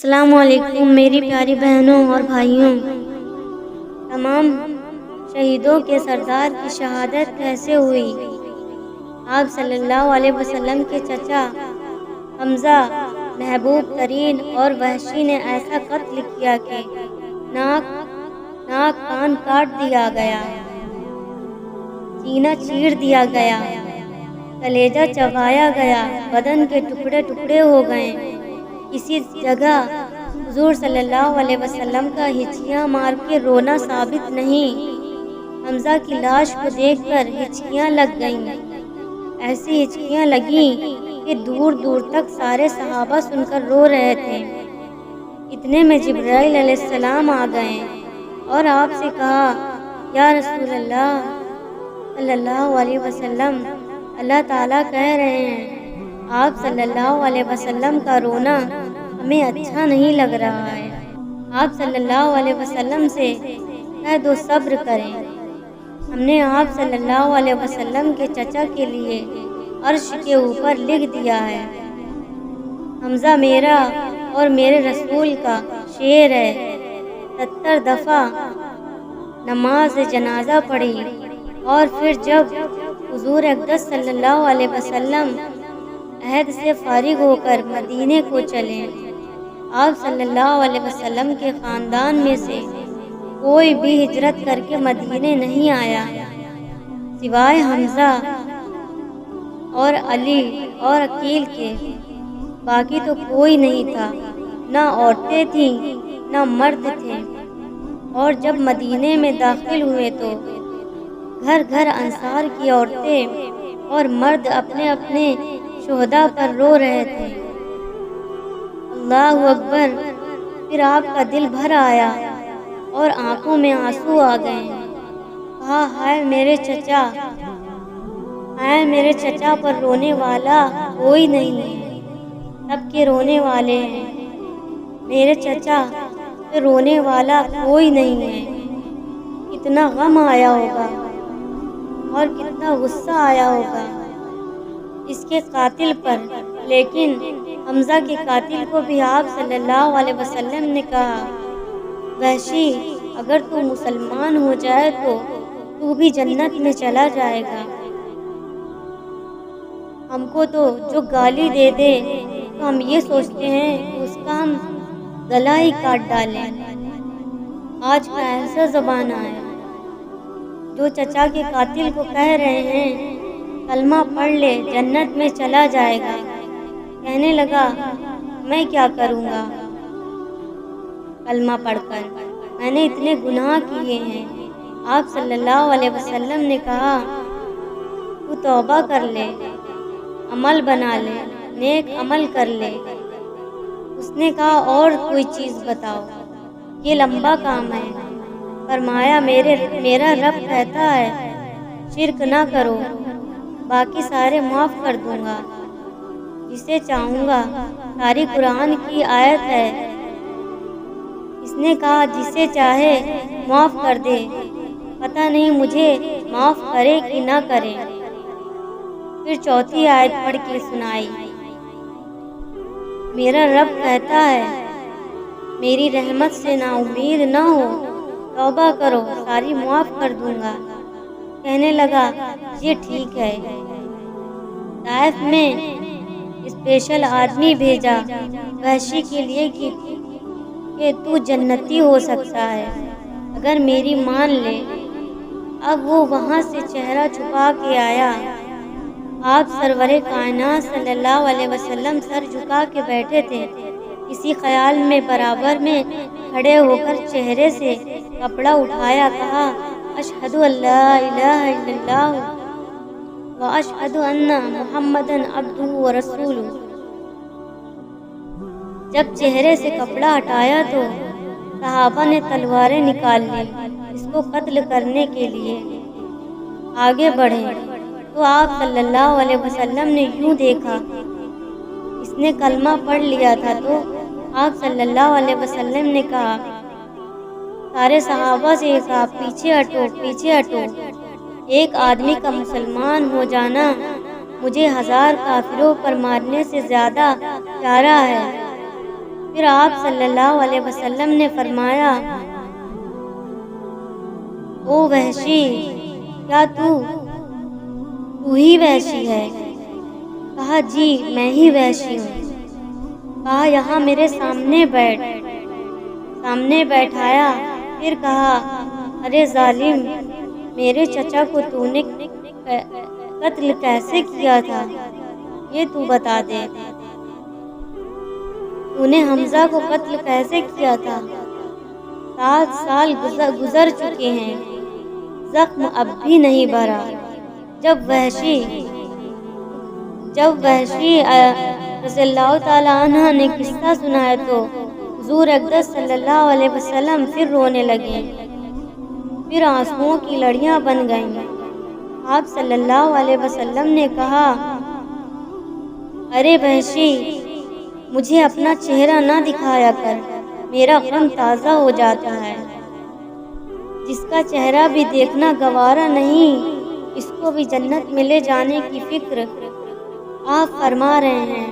السلام علیکم میری پیاری بہنوں اور بھائیوں۔ تمام شہیدوں کے سردار کی شہادت کیسے ہوئی؟ آپ صلی اللہ علیہ وسلم کے چچا حمزہ محبوب ترین اور وحشی نے ایسا قتل کیا کہ ناک کان کاٹ دیا گیا، سینہ چیر دیا گیا، کلیجہ چبایا گیا، بدن کے ٹکڑے ٹکڑے ہو گئے۔ کسی جگہ حضور صلی اللہ علیہ وسلم کا ہچکیاں مار کے رونا ثابت نہیں، حمزہ کی لاش کو دیکھ کر ہچکیاں لگ گئیں، ایسی ہچکیاں لگیں کہ دور دور تک سارے صحابہ سن کر رو رہے تھے۔ اتنے میں جبرائیل علیہ السلام آ گئے اور آپ سے کہا، یا رسول اللہ صلی اللہ علیہ وسلم، اللہ تعالیٰ کہہ رہے ہیں آپ صلی اللہ علیہ وسلم کا رونا ہمیں اچھا نہیں لگ رہا ہے، آپ صلی اللہ علیہ وسلم سے کہہ دو صبر کریں۔ ہم نے آپ صلی اللہ علیہ وسلم کے چچا کے لیے عرش کے اوپر لکھ دیا ہے، حمزہ میرا اور میرے رسول کا شیر ہے۔ 70 دفعہ نماز جنازہ پڑھی اور پھر جب حضور اقدس صلی اللہ علیہ وسلم عہد سے فارغ ہو کر مدینے کو چلے، آپ صلی اللہ علیہ وسلم کے خاندان میں سے کوئی بھی ہجرت کر کے مدینے نہیں آیا سوائے حمزہ اور علی اور عقیل کے، باقی تو کوئی نہیں تھا، نہ عورتیں تھیں نہ مرد تھے۔ اور جب مدینے میں داخل ہوئے تو گھر گھر انصار کی عورتیں اور مرد اپنے اپنے شہداء پر رو رہے تھے۔ اللہ اکبر! پھر آپ کا دل بھر آیا اور آنکھوں میں آنسو آ گئے۔ کہا، ہائے میرے چچا، ہائے میرے چچا پر رونے والا کوئی نہیں ہے، سب کے رونے والے ہیں، میرے چچا پہ رونے والا کوئی نہیں ہے۔ کتنا غم آیا ہوگا اور کتنا غصہ آیا ہوگا اس کے قاتل پر، لیکن حمزہ کے قاتل کو بھی آپ صلی اللہ علیہ وسلم نے کہا، وحشی اگر تو مسلمان ہو جائے تو بھی جنت میں چلا جائے گا، ہم کو تو جو گالی دے دے تو ہم یہ سوچتے ہیں کہ اس کا ہم گلا ہی کاٹ ڈالیں۔ آج کا ایسا زمانہ ہے، جو چچا کے قاتل کو کہہ رہے ہیں کلمہ پڑھ لے جنت میں چلا جائے گا، کہنے لگا میں کیا کروں گا کلمہ پڑھ کر، میں نے اتنے گناہ کیے ہیں۔ آپ صلی اللہ علیہ وسلم نے کہا، تو توبہ کر لے، عمل بنا لے، نیک عمل کر لے۔ اس نے کہا، اور کوئی چیز بتاؤ، یہ لمبا کام ہے۔ فرمایا، میرا رب کہتا ہے شرک نہ کرو، باقی سارے معاف کر دوں گا، جسے چاہوں گا۔ ساری قرآن کی آیت ہے۔ اس نے کہا، جسے چاہے معاف کر دے، پتہ نہیں مجھے معاف کرے کہ نہ کرے۔ پھر چوتھی آیت پڑھ کے سنائی، میرا رب کہتا ہے میری رحمت سے نا امید نہ ہو، توبہ کرو، ساری معاف کر دوں گا۔ کہنے لگا، یہ ٹھیک ہے۔ طائف میں اسپیشل آدمی بھیجا وحشی کے لیے کہ تو جنتی ہو سکتا ہے اگر میری مان لے۔ اب وہ وہاں سے چہرہ چھپا کے آیا۔ آپ سرور کائنات صلی اللہ علیہ وسلم سر جھکا کے بیٹھے تھے، اسی خیال میں برابر میں کھڑے ہو کر چہرے سے کپڑا اٹھایا، کہا، اشہد ان لا الہ الا اللہ واشہد ان محمدًا عبدہ ورسولہ۔ جب چہرے سے کپڑا ہٹایا تو صحابہ نے تلواریں نکال لی اس کو قتل کرنے کے لیے۔ آگے بڑھے تو آپ صلی اللہ علیہ وسلم نے یوں دیکھا، اس نے کلمہ پڑھ لیا تھا، تو آپ صلی اللہ علیہ وسلم نے کہا، سارے صحابہ سے کہا، پیچھے ہٹو، پیچھے ہٹو۔ ایک آدمی کا مسلمان ہو جانا مجھے 1000 کافروں پر مارنے سے زیادہ پیارا ہے۔ پھر آپ صلی اللہ علیہ وسلم نے فرمایا، او وحشی، کیا تو ہی وحشی ہے؟ کہا جی میں ہی وحشی ہوں۔ کہا یہاں میرے سامنے بیٹھایا۔ پھر کہا، ارے ظالم، میرے چچا کو تو نے قتل کیسے کیا تھا یہ تو بتا دے۔ تو نے حمزہ کو قتل کیسے کیا تھا؟ 7 سال گزر چکے ہیں، زخم اب بھی نہیں بھرا۔ جب وحشی رضی اللہ تعالیٰ عنہ نے قصہ سنایا تو حضور اقدس صلی اللہ علیہ وسلم پھر رونے لگے، پھر آنسوؤں کی لڑیاں بن گئیں۔ آپ صلی اللہ علیہ وسلم نے کہا، ارے وحشی، مجھے اپنا چہرہ نہ دکھایا کر، میرا غم تازہ ہو جاتا ہے۔ جس کا چہرہ بھی دیکھنا گوارا نہیں، اس کو بھی جنت میں لے جانے کی فکر آپ فرما رہے ہیں۔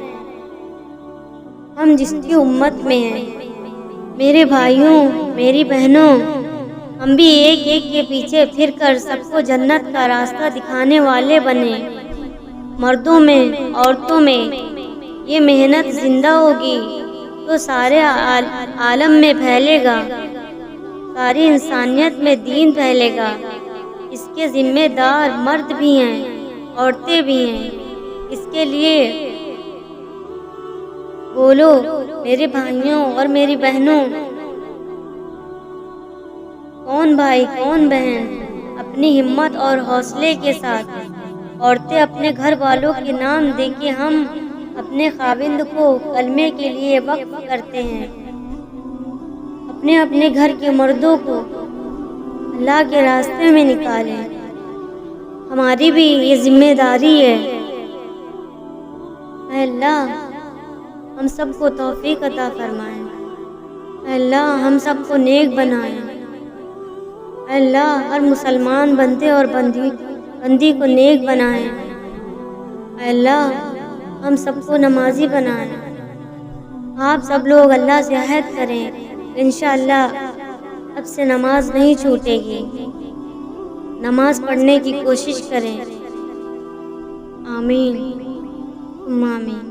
ہم جس کی امت میں ہیں، میرے بھائیوں، میری بہنوں، ہم بھی ایک ایک کے پیچھے پھر کر سب کو جنت کا راستہ دکھانے والے بنے۔ مردوں میں، عورتوں میں یہ محنت زندہ ہوگی تو سارے عالم میں پھیلے گا، ساری انسانیت میں دین پھیلے گا۔ اس کے ذمہ دار مرد بھی ہیں، عورتیں بھی ہیں۔ اس کے لیے بولو میرے بھائیوں اور میری بہنوں، کون بھائی کون بہن اپنی ہمت اور حوصلے کے ساتھ، عورتیں اپنے گھر والوں کے نام دے کے ہم اپنے خاوند کو کلمے کے لیے وقف کرتے ہیں، اپنے گھر کے مردوں کو اللہ کے راستے میں نکالیں۔ ہماری بھی یہ ذمہ داری ہے۔ اے اللہ ہم سب کو توفیق عطا فرمائیں۔ اے اللہ ہم سب کو نیک بنائیں۔ اے اللہ ہر مسلمان بندے اور بندی کو نیک بنائیں۔ اے اللہ ہم سب کو نمازی بنائیں۔ آپ سب لوگ اللہ سے عہد کریں، انشاءاللہ اب سے نماز نہیں چھوٹے گی، نماز پڑھنے کی کوشش کریں۔ آمین ثم آمین۔